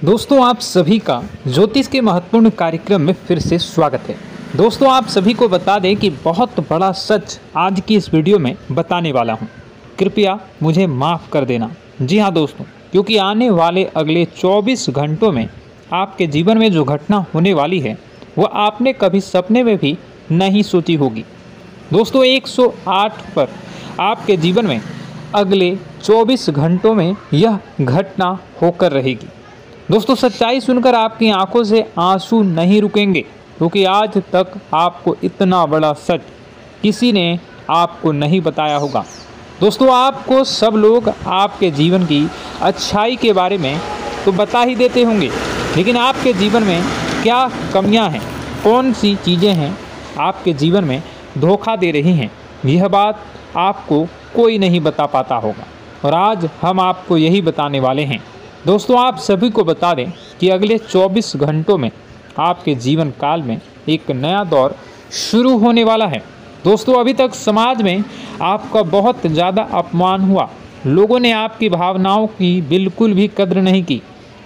दोस्तों, आप सभी का ज्योतिष के महत्वपूर्ण कार्यक्रम में फिर से स्वागत है। दोस्तों, आप सभी को बता दें कि बहुत बड़ा सच आज की इस वीडियो में बताने वाला हूं। कृपया मुझे माफ़ कर देना। जी हाँ दोस्तों, क्योंकि आने वाले अगले 24 घंटों में आपके जीवन में जो घटना होने वाली है वह आपने कभी सपने में भी नहीं सोची होगी। दोस्तों, 108 पर आपके जीवन में अगले 24 घंटों में यह घटना होकर रहेगी। दोस्तों, सच्चाई सुनकर आपकी आंखों से आंसू नहीं रुकेंगे, क्योंकि आज तक आपको इतना बड़ा सच किसी ने आपको नहीं बताया होगा। दोस्तों, आपको सब लोग आपके जीवन की अच्छाई के बारे में तो बता ही देते होंगे, लेकिन आपके जीवन में क्या कमियां हैं, कौन सी चीज़ें हैं आपके जीवन में धोखा दे रही हैं, यह बात आपको कोई नहीं बता पाता होगा। और आज हम आपको यही बताने वाले हैं। दोस्तों, आप सभी को बता दें कि अगले 24 घंटों में आपके जीवन काल में एक नया दौर शुरू होने वाला है। दोस्तों, अभी तक समाज में आपका बहुत ज़्यादा अपमान हुआ। लोगों ने आपकी भावनाओं की बिल्कुल भी कद्र नहीं की।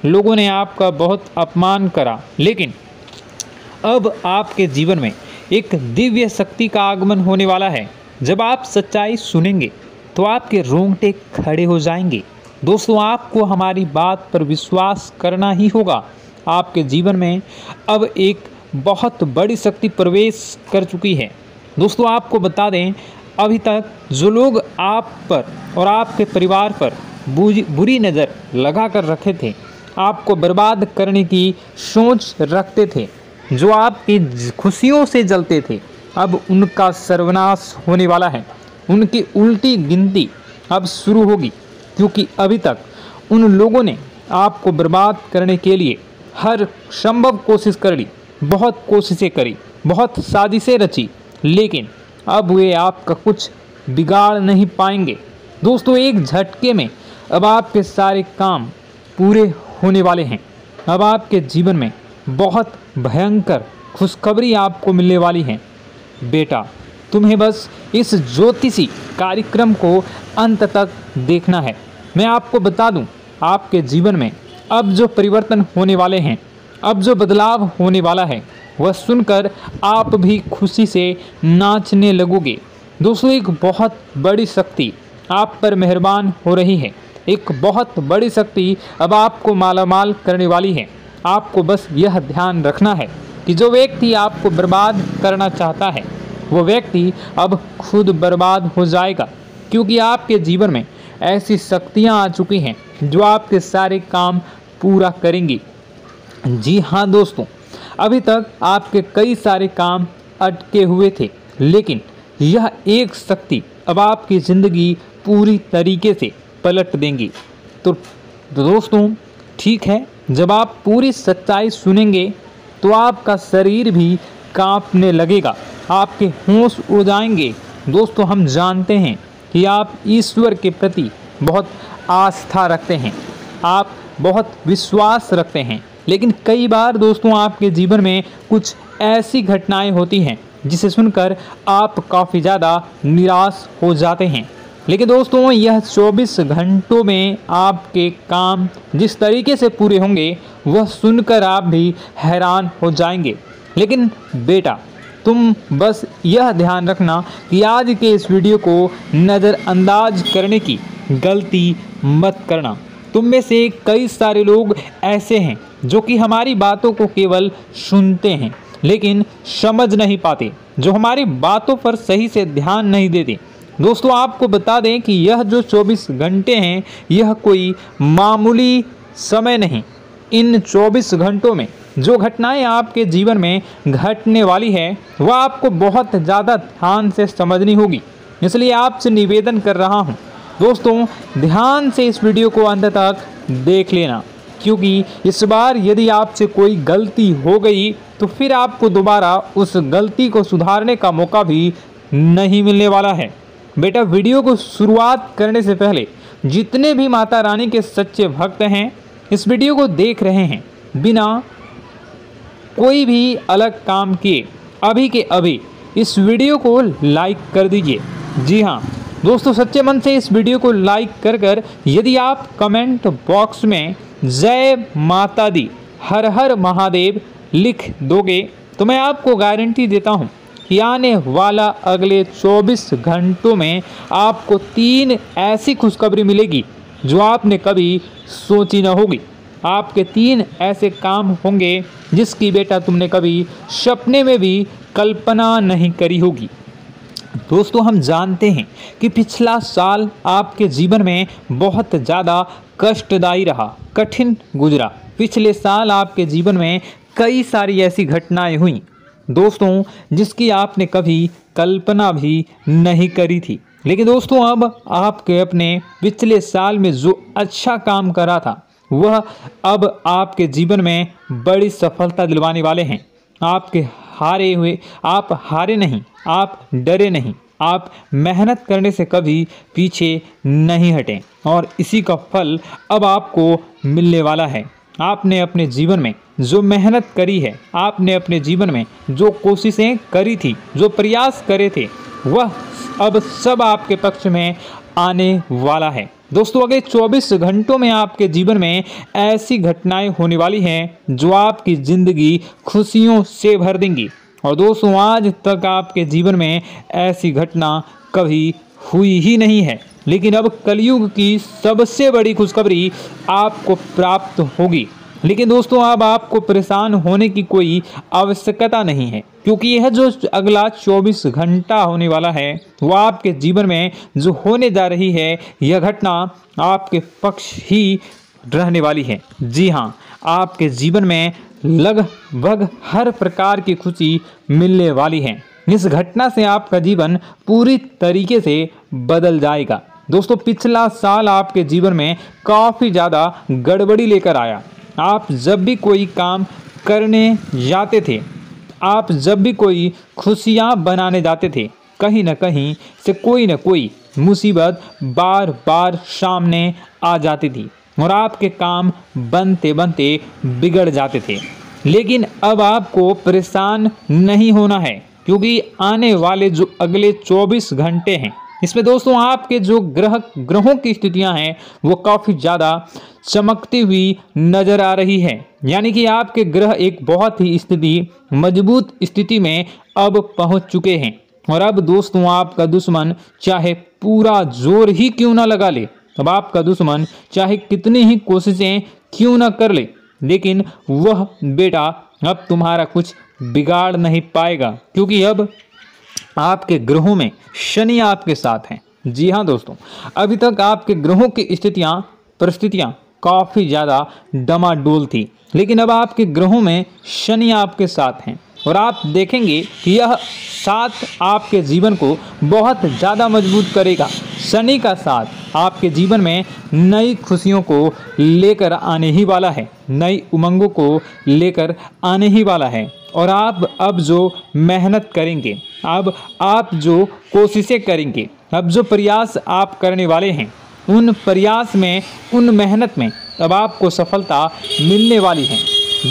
लोगों ने आपका बहुत अपमान करा, लेकिन अब आपके जीवन में एक दिव्य शक्ति का आगमन होने वाला है। जब आप सच्चाई सुनेंगे तो आपके रोंगटे खड़े हो जाएंगे। दोस्तों, आपको हमारी बात पर विश्वास करना ही होगा। आपके जीवन में अब एक बहुत बड़ी शक्ति प्रवेश कर चुकी है। दोस्तों, आपको बता दें, अभी तक जो लोग आप पर और आपके परिवार पर बुरी नज़र लगा कर रखे थे, आपको बर्बाद करने की सोच रखते थे, जो आपकी खुशियों से जलते थे, अब उनका सर्वनाश होने वाला है। उनकी उल्टी गिनती अब शुरू होगी, क्योंकि अभी तक उन लोगों ने आपको बर्बाद करने के लिए हर संभव कोशिश कर ली, बहुत कोशिशें करी, बहुत साजिशें रची, लेकिन अब वे आपका कुछ बिगाड़ नहीं पाएंगे। दोस्तों, एक झटके में अब आपके सारे काम पूरे होने वाले हैं। अब आपके जीवन में बहुत भयंकर खुशखबरी आपको मिलने वाली है। बेटा, तुम्हें बस इस ज्योतिषी कार्यक्रम को अंत तक देखना है। मैं आपको बता दूं, आपके जीवन में अब जो परिवर्तन होने वाले हैं, अब जो बदलाव होने वाला है, वह सुनकर आप भी खुशी से नाचने लगोगे। दोस्तों, एक बहुत बड़ी शक्ति आप पर मेहरबान हो रही है। एक बहुत बड़ी शक्ति अब आपको मालामाल करने वाली है। आपको बस यह ध्यान रखना है कि जो व्यक्ति आपको बर्बाद करना चाहता है, वो व्यक्ति अब खुद बर्बाद हो जाएगा, क्योंकि आपके जीवन में ऐसी शक्तियां आ चुकी हैं जो आपके सारे काम पूरा करेंगी। जी हाँ दोस्तों, अभी तक आपके कई सारे काम अटके हुए थे, लेकिन यह एक शक्ति अब आपकी ज़िंदगी पूरी तरीके से पलट देंगी। तो दोस्तों, ठीक है, जब आप पूरी सच्चाई सुनेंगे तो आपका शरीर भी कांपने लगेगा, आपके होश उड़ जाएंगे। दोस्तों, हम जानते हैं कि आप ईश्वर के प्रति बहुत आस्था रखते हैं, आप बहुत विश्वास रखते हैं, लेकिन कई बार दोस्तों आपके जीवन में कुछ ऐसी घटनाएं होती हैं जिसे सुनकर आप काफ़ी ज़्यादा निराश हो जाते हैं। लेकिन दोस्तों, यह 24 घंटों में आपके काम जिस तरीके से पूरे होंगे, वह सुनकर आप भी हैरान हो जाएंगे। लेकिन बेटा, तुम बस यह ध्यान रखना कि आज के इस वीडियो को नज़रअंदाज करने की गलती मत करना। तुम में से कई सारे लोग ऐसे हैं जो कि हमारी बातों को केवल सुनते हैं, लेकिन समझ नहीं पाते, जो हमारी बातों पर सही से ध्यान नहीं देते। दोस्तों, आपको बता दें कि यह जो 24 घंटे हैं, यह कोई मामूली समय नहीं। इन 24 घंटों में जो घटनाएं आपके जीवन में घटने वाली है, वह आपको बहुत ज़्यादा ध्यान से समझनी होगी। इसलिए आपसे निवेदन कर रहा हूं, दोस्तों, ध्यान से इस वीडियो को अंत तक देख लेना, क्योंकि इस बार यदि आपसे कोई गलती हो गई तो फिर आपको दोबारा उस गलती को सुधारने का मौका भी नहीं मिलने वाला है। बेटा, वीडियो को शुरुआत करने से पहले जितने भी माता रानी के सच्चे भक्त हैं, इस वीडियो को देख रहे हैं, बिना कोई भी अलग काम किए अभी के अभी इस वीडियो को लाइक कर दीजिए। जी हाँ दोस्तों, सच्चे मन से इस वीडियो को लाइक कर यदि आप कमेंट बॉक्स में जय माता दी, हर हर महादेव लिख दोगे तो मैं आपको गारंटी देता हूँ कि आने वाला अगले 24 घंटों में आपको 3 ऐसी खुशखबरी मिलेगी जो आपने कभी सोची न होगी। आपके 3 ऐसे काम होंगे जिसकी बेटा तुमने कभी सपने में भी कल्पना नहीं करी होगी। दोस्तों, हम जानते हैं कि पिछला साल आपके जीवन में बहुत ज़्यादा कष्टदायी रहा, कठिन गुजरा। पिछले साल आपके जीवन में कई सारी ऐसी घटनाएं हुई दोस्तों जिसकी आपने कभी कल्पना भी नहीं करी थी। लेकिन दोस्तों, अब आपके अपने पिछले साल में जो अच्छा काम करा था वह अब आपके जीवन में बड़ी सफलता दिलवाने वाले हैं। आप हारे नहीं, आप डरे नहीं, आप मेहनत करने से कभी पीछे नहीं हटे और इसी का फल अब आपको मिलने वाला है। आपने अपने जीवन में जो मेहनत करी है, आपने अपने जीवन में जो कोशिशें करी थी, जो प्रयास करे थे, वह अब सब आपके पक्ष में आने वाला है। दोस्तों, अगले 24 घंटों में आपके जीवन में ऐसी घटनाएं होने वाली हैं जो आपकी ज़िंदगी खुशियों से भर देंगी। और दोस्तों, आज तक आपके जीवन में ऐसी घटना कभी हुई ही नहीं है, लेकिन अब कलयुग की सबसे बड़ी खुशखबरी आपको प्राप्त होगी। लेकिन दोस्तों, अब आपको परेशान होने की कोई आवश्यकता नहीं है, क्योंकि यह जो अगला 24 घंटा होने वाला है वो आपके जीवन में जो होने जा रही है यह घटना आपके पक्ष ही रहने वाली है। जी हाँ, आपके जीवन में लगभग हर प्रकार की खुशी मिलने वाली है। इस घटना से आपका जीवन पूरी तरीके से बदल जाएगा। दोस्तों, पिछला साल आपके जीवन में काफ़ी ज़्यादा गड़बड़ी लेकर आया। आप जब भी कोई काम करने जाते थे, आप जब भी कोई खुशियाँ बनाने जाते थे, कहीं न कहीं से कोई न कोई मुसीबत बार बार सामने आ जाती थी और आपके काम बनते बनते बिगड़ जाते थे। लेकिन अब आपको परेशान नहीं होना है, क्योंकि आने वाले जो अगले 24 घंटे हैं इसमें दोस्तों आपके जो ग्रहों की स्थितियां हैं वो काफ़ी ज़्यादा चमकती हुई नज़र आ रही है। यानी कि आपके ग्रह एक बहुत ही मजबूत स्थिति में अब पहुंच चुके हैं। और अब दोस्तों, आपका दुश्मन चाहे पूरा जोर ही क्यों ना लगा ले, अब आपका दुश्मन चाहे कितनी ही कोशिशें क्यों ना कर ले, लेकिन वह बेटा अब तुम्हारा कुछ बिगाड़ नहीं पाएगा, क्योंकि अब आपके ग्रहों में शनि आपके साथ हैं। जी हाँ दोस्तों, अभी तक आपके ग्रहों की परिस्थितियाँ काफ़ी ज़्यादा डमाडोल थी, लेकिन अब आपके ग्रहों में शनि आपके साथ हैं और आप देखेंगे कि यह साथ आपके जीवन को बहुत ज़्यादा मजबूत करेगा। शनि का साथ आपके जीवन में नई खुशियों को लेकर आने ही वाला है, नई उमंगों को लेकर आने ही वाला है। और आप अब जो मेहनत करेंगे, अब आप जो कोशिशें करेंगे, अब जो प्रयास आप करने वाले हैं, उन प्रयास में, उन मेहनत में अब आपको सफलता मिलने वाली है।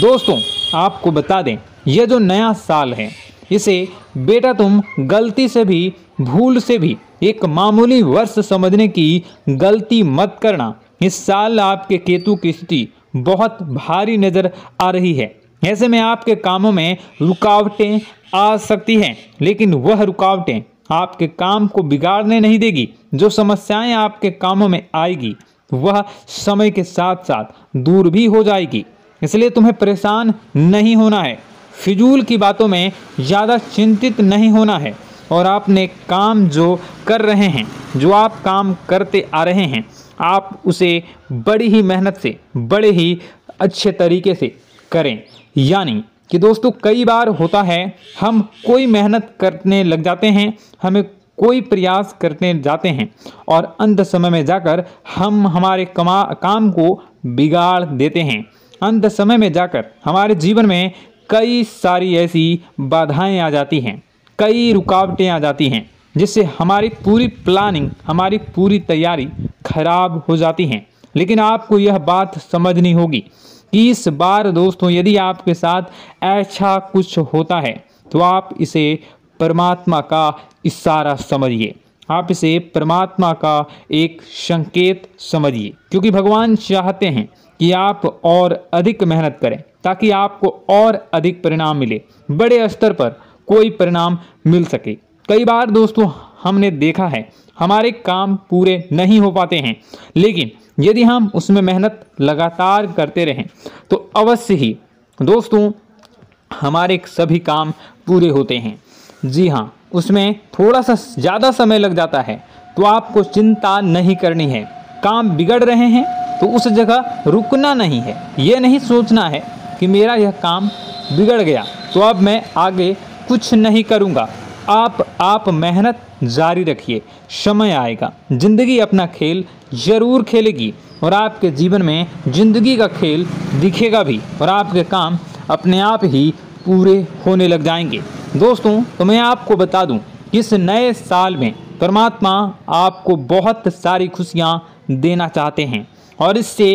दोस्तों, आपको बता दें, यह जो नया साल है इसे बेटा तुम गलती से भी, भूल से भी एक मामूली वर्ष समझने की गलती मत करना। इस साल आपके केतु की स्थिति बहुत भारी नज़र आ रही है। ऐसे में आपके कामों में रुकावटें आ सकती हैं, लेकिन वह रुकावटें आपके काम को बिगाड़ने नहीं देगी। जो समस्याएं आपके कामों में आएगी वह समय के साथ साथ दूर भी हो जाएगी। इसलिए तुम्हें परेशान नहीं होना है, फिजूल की बातों में ज़्यादा चिंतित नहीं होना है और आपने काम जो कर रहे हैं, जो आप काम करते आ रहे हैं, आप उसे बड़ी ही मेहनत से, बड़े ही अच्छे तरीके से करें। यानी कि दोस्तों, कई बार होता है हम कोई मेहनत करने लग जाते हैं, हमें कोई प्रयास करने जाते हैं और अंत समय में जाकर हम हमारे काम को बिगाड़ देते हैं। अंत समय में जाकर हमारे जीवन में कई सारी ऐसी बाधाएं आ जाती हैं, कई रुकावटें आ जाती हैं, जिससे हमारी पूरी प्लानिंग, हमारी पूरी तैयारी खराब हो जाती हैं। लेकिन आपको यह बात समझनी होगी कि इस बार दोस्तों, यदि आपके साथ ऐसा कुछ होता है तो आप इसे परमात्मा का इशारा समझिए। आप इसे परमात्मा का एक संकेत समझिए, क्योंकि भगवान चाहते हैं कि आप और अधिक मेहनत करें ताकि आपको और अधिक परिणाम मिले, बड़े स्तर पर कोई परिणाम मिल सके। कई बार दोस्तों हमने देखा है हमारे काम पूरे नहीं हो पाते हैं, लेकिन यदि हम उसमें मेहनत लगातार करते रहें तो अवश्य ही दोस्तों हमारे सभी काम पूरे होते हैं। जी हाँ, उसमें थोड़ा सा ज़्यादा समय लग जाता है तो आपको चिंता नहीं करनी है। काम बिगड़ रहे हैं तो उस जगह रुकना नहीं है, ये नहीं सोचना है कि मेरा यह काम बिगड़ गया तो अब मैं आगे कुछ नहीं करूँगा। आप मेहनत जारी रखिए, समय आएगा, ज़िंदगी अपना खेल ज़रूर खेलेगी और आपके जीवन में ज़िंदगी का खेल दिखेगा भी और आपके काम अपने आप ही पूरे होने लग जाएंगे। दोस्तों तो मैं आपको बता दूं कि इस नए साल में परमात्मा आपको बहुत सारी खुशियां देना चाहते हैं और इससे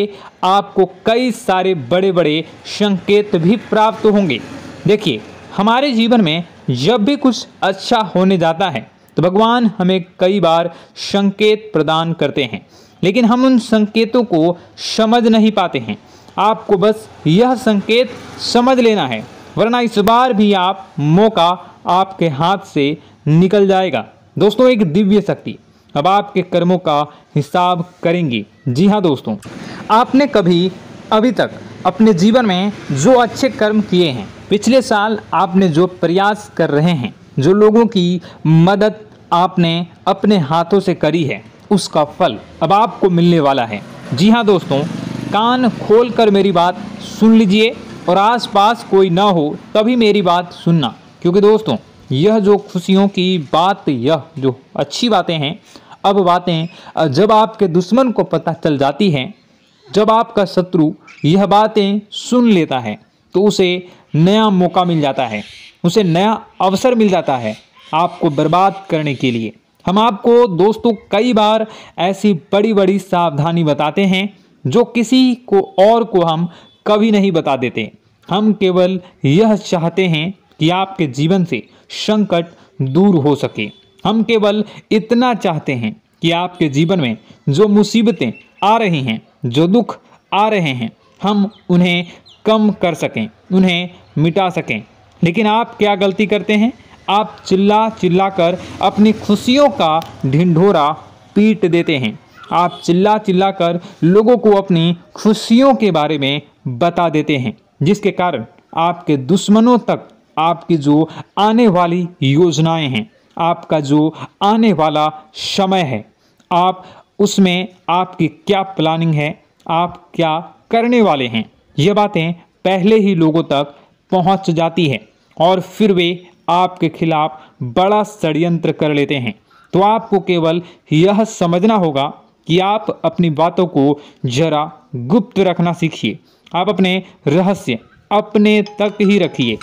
आपको कई सारे बड़े बड़े संकेत भी प्राप्त होंगे। देखिए, हमारे जीवन में जब भी कुछ अच्छा होने जाता है तो भगवान हमें कई बार संकेत प्रदान करते हैं, लेकिन हम उन संकेतों को समझ नहीं पाते हैं। आपको बस यह संकेत समझ लेना है, वरना इस बार भी मौका आपके हाथ से निकल जाएगा। दोस्तों, एक दिव्य शक्ति अब आपके कर्मों का हिसाब करेंगी। जी हाँ दोस्तों, आपने कभी अभी तक अपने जीवन में जो अच्छे कर्म किए हैं, पिछले साल आपने जो प्रयास कर रहे हैं, जो लोगों की मदद आपने अपने हाथों से करी है, उसका फल अब आपको मिलने वाला है। जी हाँ दोस्तों, कान खोलकर मेरी बात सुन लीजिए और आसपास कोई ना हो तभी मेरी बात सुनना, क्योंकि दोस्तों यह जो खुशियों की बात, यह जो अच्छी बातें हैं, अब बातें जब आपके दुश्मन को पता चल जाती हैं, जब आपका शत्रु यह बातें सुन लेता है तो उसे नया मौका मिल जाता है, उसे नया अवसर मिल जाता है आपको बर्बाद करने के लिए। हम आपको दोस्तों कई बार ऐसी बड़ी बड़ी सावधानी बताते हैं जो किसी को और को हम कभी नहीं बता देते। हम केवल यह चाहते हैं कि आपके जीवन से संकट दूर हो सके। हम केवल इतना चाहते हैं कि आपके जीवन में जो मुसीबतें आ रही हैं, जो दुख आ रहे हैं, हम उन्हें कम कर सकें, उन्हें मिटा सकें। लेकिन आप क्या गलती करते हैं? आप चिल्ला चिल्ला कर अपनी खुशियों का ढिंढोरा पीट देते हैं। आप चिल्ला चिल्ला कर लोगों को अपनी खुशियों के बारे में बता देते हैं, जिसके कारण आपके दुश्मनों तक आपकी जो आने वाली योजनाएं हैं, आपका जो आने वाला समय है, आप उसमें आपकी क्या प्लानिंग है, आप क्या करने वाले हैं, ये बातें पहले ही लोगों तक पहुंच जाती है और फिर वे आपके खिलाफ बड़ा षड्यंत्र कर लेते हैं। तो आपको केवल यह समझना होगा कि आप अपनी बातों को जरा गुप्त रखना सीखिए। आप अपने रहस्य अपने तक ही रखिए।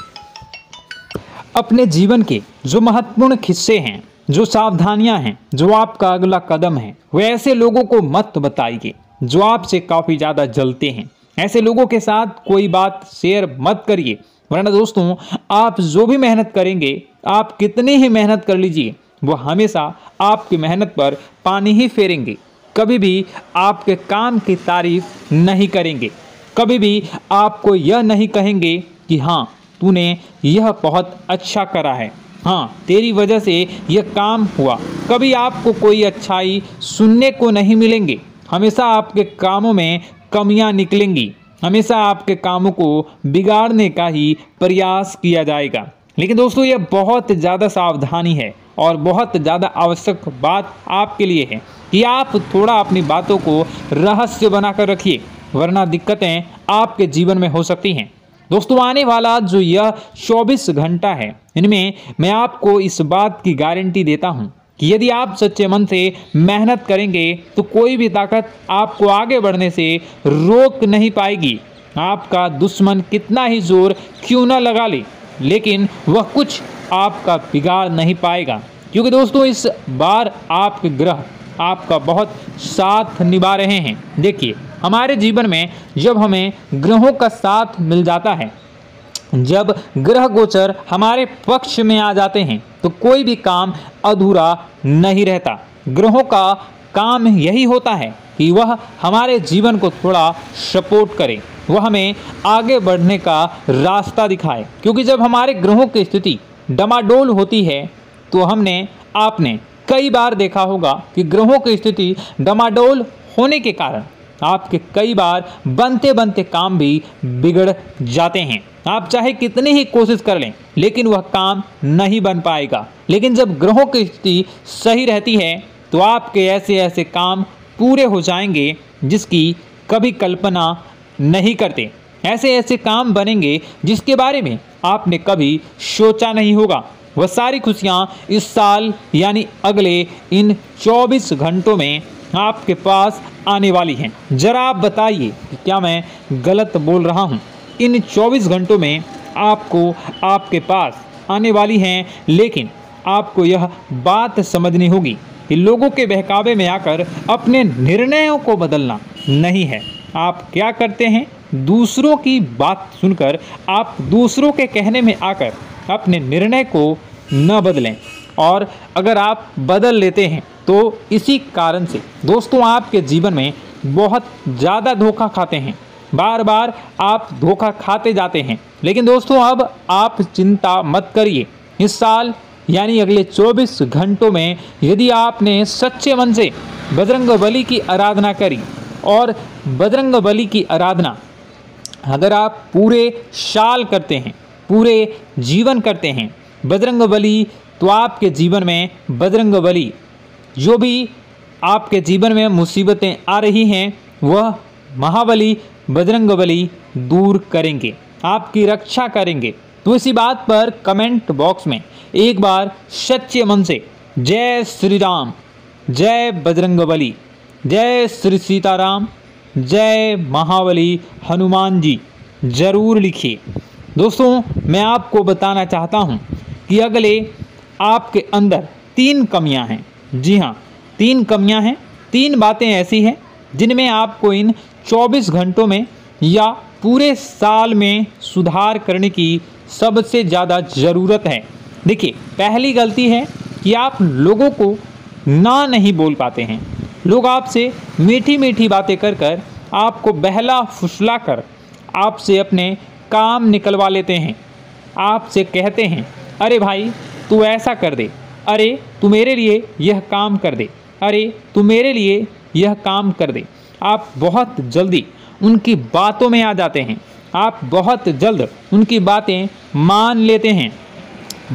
अपने जीवन के जो महत्वपूर्ण किस्से हैं, जो सावधानियां हैं, जो आपका अगला कदम है, वो ऐसे लोगों को मत बताइए जो आपसे काफ़ी ज़्यादा जलते हैं। ऐसे लोगों के साथ कोई बात शेयर मत करिए, वरना दोस्तों आप जो भी मेहनत करेंगे, आप कितनी ही मेहनत कर लीजिए, वो हमेशा आपकी मेहनत पर पानी ही फेरेंगे। कभी भी आपके काम की तारीफ नहीं करेंगे, कभी भी आपको यह नहीं कहेंगे कि हाँ तूने यह बहुत अच्छा करा है, हाँ तेरी वजह से यह काम हुआ। कभी आपको कोई अच्छाई सुनने को नहीं मिलेंगे। हमेशा आपके कामों में कमियां निकलेंगी, हमेशा आपके कामों को बिगाड़ने का ही प्रयास किया जाएगा। लेकिन दोस्तों यह बहुत ज़्यादा सावधानी है और बहुत ज़्यादा आवश्यक बात आपके लिए है कि आप थोड़ा अपनी बातों को रहस्य बनाकर रखिए, वरना दिक्कतें आपके जीवन में हो सकती हैं। दोस्तों आने वाला जो यह 24 घंटा है, इनमें मैं आपको इस बात की गारंटी देता हूं कि यदि आप सच्चे मन से मेहनत करेंगे तो कोई भी ताकत आपको आगे बढ़ने से रोक नहीं पाएगी। आपका दुश्मन कितना ही जोर क्यों न लगा ले, लेकिन वह कुछ आपका बिगाड़ नहीं पाएगा, क्योंकि दोस्तों इस बार आपके ग्रह आपका बहुत साथ निभा रहे हैं। देखिए, हमारे जीवन में जब हमें ग्रहों का साथ मिल जाता है जब ग्रह गोचर हमारे पक्ष में आ जाते हैं तो कोई भी काम अधूरा नहीं रहता। ग्रहों का काम यही होता है कि वह हमारे जीवन को थोड़ा सपोर्ट करे, वह हमें आगे बढ़ने का रास्ता दिखाए। क्योंकि जब हमारे ग्रहों की स्थिति डमाडोल होती है तो आपने कई बार देखा होगा कि ग्रहों की स्थिति डमाडोल होने के कारण आपके कई बार बनते बनते काम भी बिगड़ जाते हैं। आप चाहे कितनी ही कोशिश कर लें लेकिन वह काम नहीं बन पाएगा। लेकिन जब ग्रहों की स्थिति सही रहती है तो आपके ऐसे ऐसे काम पूरे हो जाएंगे जिसकी कभी कल्पना नहीं करते। ऐसे ऐसे काम बनेंगे जिसके बारे में आपने कभी सोचा नहीं होगा। वह सारी खुशियाँ इस साल यानी अगले इन 24 घंटों में आपके पास आने वाली हैं। जरा आप बताइए कि क्या मैं गलत बोल रहा हूँ? इन 24 घंटों में आपको आपके पास आने वाली हैं, लेकिन आपको यह बात समझनी होगी कि लोगों के बहकावे में आकर अपने निर्णयों को बदलना नहीं है। आप क्या करते हैं? दूसरों की बात सुनकर आप दूसरों के कहने में आकर अपने निर्णय को न बदलें, और अगर आप बदल लेते हैं तो इसी कारण से दोस्तों आपके जीवन में बहुत ज़्यादा धोखा खाते हैं। बार बार आप धोखा खाते जाते हैं। लेकिन दोस्तों अब आप चिंता मत करिए। इस साल यानी अगले 24 घंटों में यदि आपने सच्चे मन से बजरंगबली की आराधना करी, और बजरंगबली की आराधना अगर आप पूरे साल करते हैं, पूरे जीवन करते हैं बजरंगबली, तो आपके जीवन में बजरंगबली जो भी आपके जीवन में मुसीबतें आ रही हैं वह महाबली बजरंगबली दूर करेंगे, आपकी रक्षा करेंगे। तो इसी बात पर कमेंट बॉक्स में एक बार सच्चे मन से जय श्री राम, जय बजरंगबली, जय श्री सीताराम, जय महाबली हनुमान जी जरूर लिखिए। दोस्तों मैं आपको बताना चाहता हूं कि अगले आपके अंदर 3 कमियां हैं। जी हाँ, 3 कमियां हैं। 3 बातें ऐसी हैं जिनमें आपको इन 24 घंटों में या पूरे साल में सुधार करने की सबसे ज़्यादा ज़रूरत है। देखिए, पहली गलती है कि आप लोगों को ना नहीं बोल पाते हैं। लोग आपसे मीठी मीठी बातें कर कर आपको बहला फुसला कर आपसे अपने काम निकलवा लेते हैं। आपसे कहते हैं, अरे भाई तू ऐसा कर दे, अरे तू मेरे लिए यह काम कर दे, अरे तू मेरे लिए यह काम कर दे। आप बहुत जल्दी उनकी बातों में आ जाते हैं, आप बहुत जल्द उनकी बातें मान लेते हैं।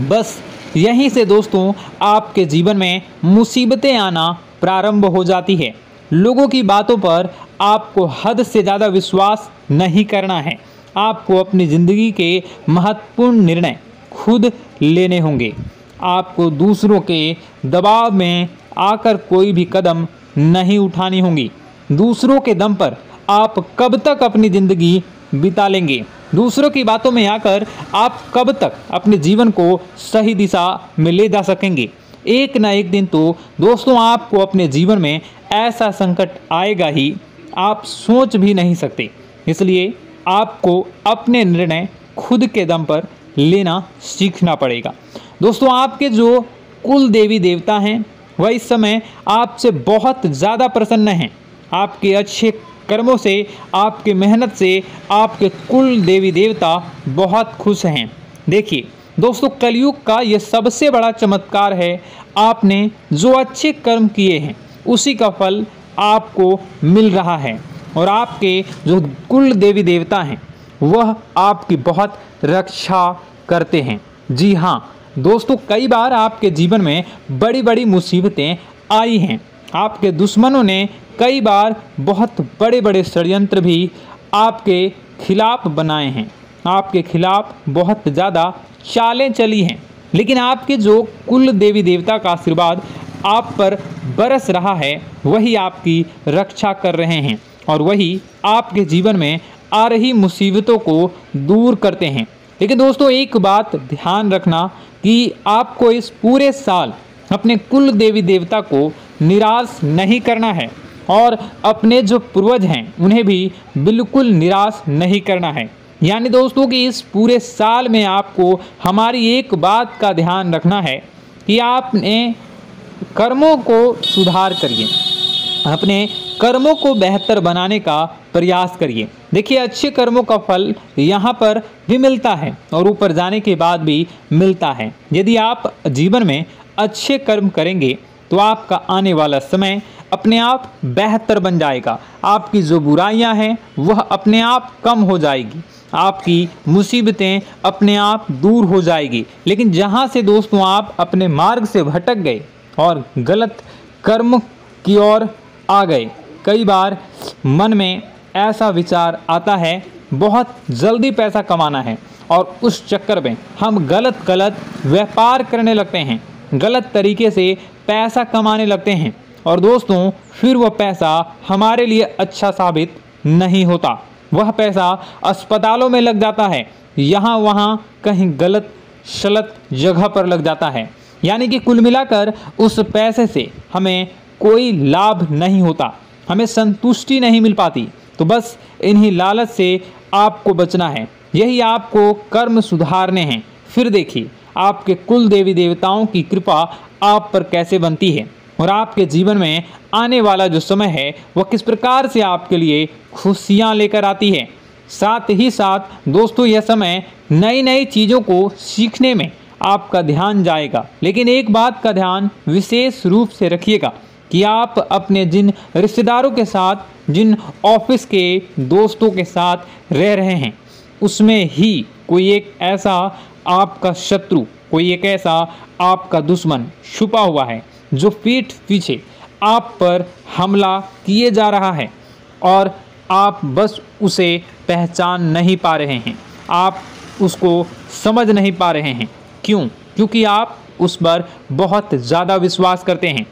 बस यहीं से दोस्तों आपके जीवन में मुसीबतें आना प्रारंभ हो जाती है। लोगों की बातों पर आपको हद से ज़्यादा विश्वास नहीं करना है। आपको अपनी ज़िंदगी के महत्वपूर्ण निर्णय खुद लेने होंगे। आपको दूसरों के दबाव में आकर कोई भी कदम नहीं उठानी होंगी। दूसरों के दम पर आप कब तक अपनी ज़िंदगी बिता लेंगे? दूसरों की बातों में आकर आप कब तक अपने जीवन को सही दिशा में ले जा सकेंगे? एक ना एक दिन तो दोस्तों आपको अपने जीवन में ऐसा संकट आएगा ही, आप सोच भी नहीं सकते। इसलिए आपको अपने निर्णय खुद के दम पर लेना सीखना पड़ेगा। दोस्तों आपके जो कुल देवी देवता हैं वह इस समय आपसे बहुत ज़्यादा प्रसन्न हैं। आपके अच्छे कर्मों से, आपके मेहनत से आपके कुल देवी देवता बहुत खुश हैं। देखिए दोस्तों, कलयुग का ये सबसे बड़ा चमत्कार है। आपने जो अच्छे कर्म किए हैं उसी का फल आपको मिल रहा है, और आपके जो कुल देवी देवता हैं वह आपकी बहुत रक्षा करते हैं। जी हाँ दोस्तों, कई बार आपके जीवन में बड़ी बड़ी मुसीबतें आई हैं। आपके दुश्मनों ने कई बार बहुत बड़े बड़े षड्यंत्र भी आपके खिलाफ बनाए हैं, आपके खिलाफ बहुत ज़्यादा चालें चली हैं। लेकिन आपके जो कुल देवी देवता का आशीर्वाद आप पर बरस रहा है वही आपकी रक्षा कर रहे हैं, और वही आपके जीवन में आ रही मुसीबतों को दूर करते हैं। लेकिन दोस्तों एक बात ध्यान रखना कि आपको इस पूरे साल अपने कुल देवी देवता को निराश नहीं करना है, और अपने जो पूर्वज हैं उन्हें भी बिल्कुल निराश नहीं करना है। यानी दोस्तों कि इस पूरे साल में आपको हमारी एक बात का ध्यान रखना है कि आपने कर्मों को सुधार करिए, अपने कर्मों को बेहतर बनाने का प्रयास करिए। देखिए, अच्छे कर्मों का फल यहाँ पर भी मिलता है और ऊपर जाने के बाद भी मिलता है। यदि आप जीवन में अच्छे कर्म करेंगे तो आपका आने वाला समय अपने आप बेहतर बन जाएगा। आपकी जो बुराइयां हैं वह अपने आप कम हो जाएगी, आपकी मुसीबतें अपने आप दूर हो जाएगी। लेकिन जहां से दोस्तों आप अपने मार्ग से भटक गए और गलत कर्म की ओर आ गए, कई बार मन में ऐसा विचार आता है बहुत जल्दी पैसा कमाना है और उस चक्कर में हम गलत व्यापार करने लगते हैं, गलत तरीके से पैसा कमाने लगते हैं और दोस्तों फिर वह पैसा हमारे लिए अच्छा साबित नहीं होता। वह पैसा अस्पतालों में लग जाता है, यहाँ वहाँ कहीं गलत शलत जगह पर लग जाता है। यानी कि कुल मिलाकर उस पैसे से हमें कोई लाभ नहीं होता, हमें संतुष्टि नहीं मिल पाती। तो बस इन्हीं लालच से आपको बचना है, यही आपको कर्म सुधारने हैं। फिर देखिए आपके कुल देवी देवताओं की कृपा आप पर कैसे बनती है और आपके जीवन में आने वाला जो समय है वह किस प्रकार से आपके लिए खुशियां लेकर आती है। साथ ही साथ दोस्तों यह समय नई नई चीज़ों को सीखने में आपका ध्यान जाएगा। लेकिन एक बात का ध्यान विशेष रूप से रखिएगा कि आप अपने जिन रिश्तेदारों के साथ, जिन ऑफिस के दोस्तों के साथ रह रहे हैं, उसमें ही कोई एक ऐसा आपका शत्रु, कोई एक ऐसा आपका दुश्मन छुपा हुआ है जो पीठ पीछे आप पर हमला किए जा रहा है और आप बस उसे पहचान नहीं पा रहे हैं, आप उसको समझ नहीं पा रहे हैं। क्यों? क्योंकि आप उस पर बहुत ज़्यादा विश्वास करते हैं,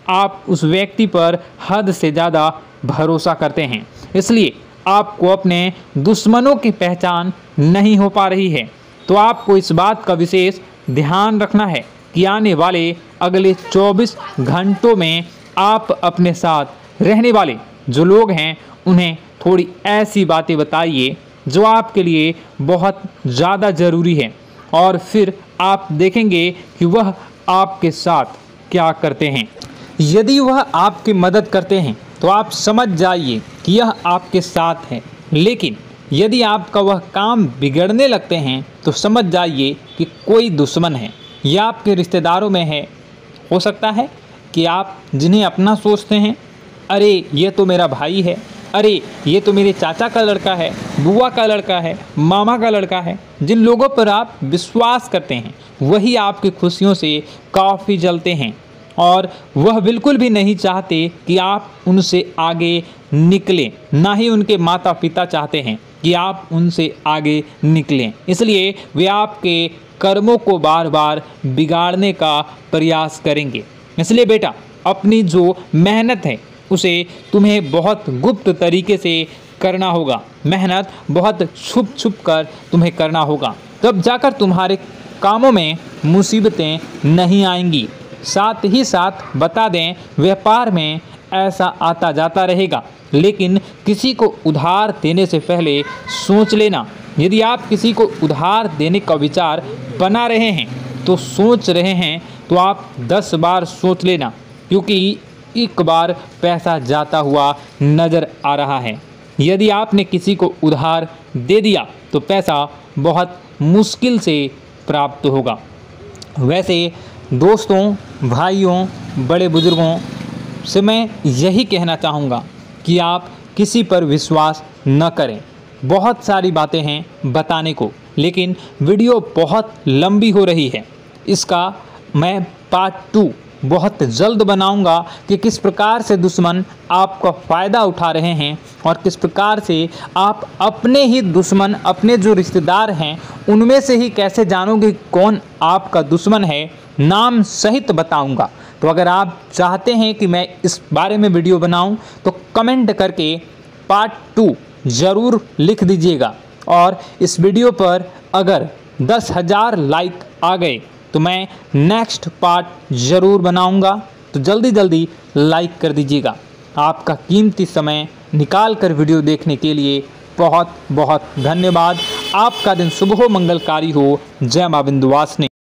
आप उस व्यक्ति पर हद से ज़्यादा भरोसा करते हैं, इसलिए आपको अपने दुश्मनों की पहचान नहीं हो पा रही है। तो आपको इस बात का विशेष ध्यान रखना है कि आने वाले अगले 24 घंटों में आप अपने साथ रहने वाले जो लोग हैं उन्हें थोड़ी ऐसी बातें बताइए जो आपके लिए बहुत ज़्यादा ज़रूरी है और फिर आप देखेंगे कि वह आपके साथ क्या करते हैं। यदि वह आपकी मदद करते हैं तो आप समझ जाइए कि यह आपके साथ है, लेकिन यदि आपका वह काम बिगड़ने लगते हैं तो समझ जाइए कि कोई दुश्मन है या आपके रिश्तेदारों में है। हो सकता है कि आप जिन्हें अपना सोचते हैं, अरे ये तो मेरा भाई है, अरे ये तो मेरे चाचा का लड़का है, बुआ का लड़का है, मामा का लड़का है, जिन लोगों पर आप विश्वास करते हैं वही आपकी खुशियों से काफ़ी जलते हैं और वह बिल्कुल भी नहीं चाहते कि आप उनसे आगे निकलें, ना ही उनके माता पिता चाहते हैं कि आप उनसे आगे निकलें। इसलिए वे आपके कर्मों को बार बार बिगाड़ने का प्रयास करेंगे। इसलिए बेटा, अपनी जो मेहनत है उसे तुम्हें बहुत गुप्त तरीके से करना होगा, मेहनत बहुत छुप छुप कर तुम्हें करना होगा, तब जाकर तुम्हारे कामों में मुसीबतें नहीं आएंगी। साथ ही साथ बता दें, व्यापार में ऐसा आता जाता रहेगा, लेकिन किसी को उधार देने से पहले सोच लेना। यदि आप किसी को उधार देने का विचार बना रहे हैं तो सोच रहे हैं तो आप 10 बार सोच लेना, क्योंकि एक बार पैसा जाता हुआ नज़र आ रहा है। यदि आपने किसी को उधार दे दिया तो पैसा बहुत मुश्किल से प्राप्त होगा। वैसे दोस्तों, भाइयों, बड़े बुजुर्गों से मैं यही कहना चाहूँगा कि आप किसी पर विश्वास न करें। बहुत सारी बातें हैं बताने को, लेकिन वीडियो बहुत लंबी हो रही है। इसका मैं पार्ट 2 बहुत जल्द बनाऊंगा कि किस प्रकार से दुश्मन आपका फ़ायदा उठा रहे हैं और किस प्रकार से आप अपने ही दुश्मन, अपने जो रिश्तेदार हैं उनमें से ही कैसे जानोगे कौन आपका दुश्मन है, नाम सहित बताऊंगा। तो अगर आप चाहते हैं कि मैं इस बारे में वीडियो बनाऊं तो कमेंट करके पार्ट 2 ज़रूर लिख दीजिएगा। और इस वीडियो पर अगर 10,000 लाइक आ गए तो मैं नेक्स्ट पार्ट ज़रूर बनाऊंगा। तो जल्दी लाइक कर दीजिएगा। आपका कीमती समय निकाल कर वीडियो देखने के लिए बहुत बहुत धन्यवाद। आपका दिन शुभ हो, मंगलकारी हो। जय मां विंध्यवासिनी।